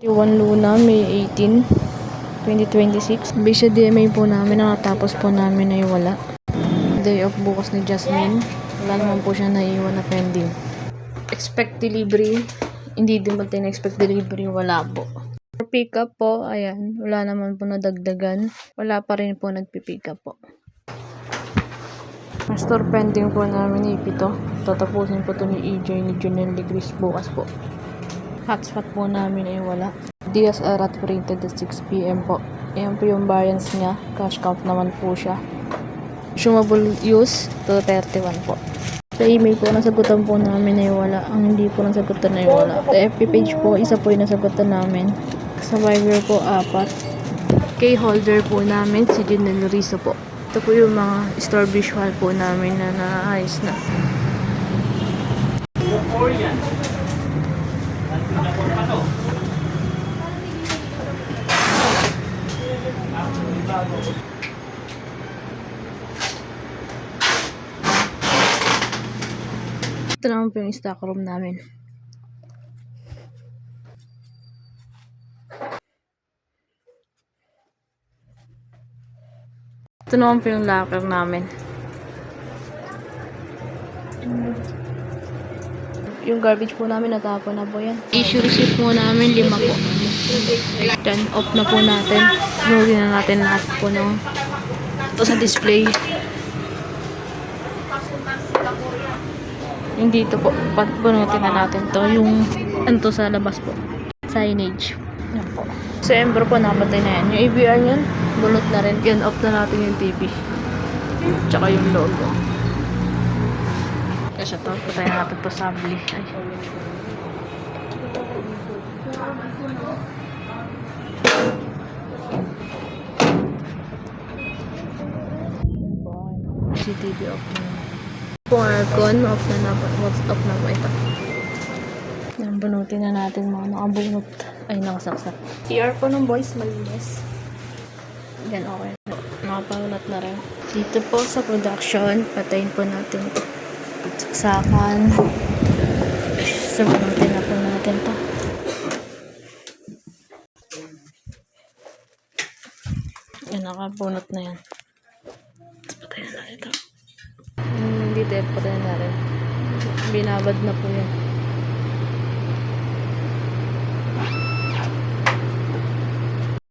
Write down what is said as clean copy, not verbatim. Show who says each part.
Speaker 1: 1 Luna, May 18, 2026. Basic DMA po namin, nakatapos po namin ay wala. Day off bukas ni Jasmine. Wala naman po siya naiiwan na pending. Expect delivery. Hindi din ba expect delivery? Wala po. For pick up po, ayan. Wala naman po nadagdagan. Wala pa rin po nagpipick up po. Store pending po namin AP to. Tatapusin po to ni EJ ni Junel Ligris bukas po. Hotspot po namin ay wala. DSR at printed at 6 PM po. Ayan po yung variance niya. Cash count naman po siya. Consumable use to 31 po. Sa email po, nasagutan po namin ay wala. Ang hindi po nasagutan ay wala. Sa FB page po, isa po yung nasagutan namin. Sa Viber po, 4. Key holder po namin, si Junel Rizzo po. Ito po yung mga store visual po namin na naayos na. Ito naman po yung stock room namin. Ito naman po yung locker namin. Yung garbage po namin natapon na po yan. Issue receipt po namin 5 po. Then off na po natin. Nuwi na natin lahat po no. Ito sa display. Yung dito po, pagbunutin na natin to. Yung anto sa labas po. Signage. Yan po. Sa Embro po, napatay na yan. Yung ABR nyan, bunot na rin. Yan, off na natin yung TV. Tsaka yung logo. Kasi ito, patay natin po sabli. Ay. CCTV off na. Kung aircon, off na na. Off na po ito. Yan, bunutin na natin mga nakabunot. Ay, nakasaksak. CR po ng boys, malinis. Yan, okay. Nakapangunat na rin. Dito po sa production, patayin po natin ito. Saksakan. So, bunutin na po natin ito. Yan, nakabunot na yan. Patayin na natin ito. Dito, patayin na rin. Binabad na po yan.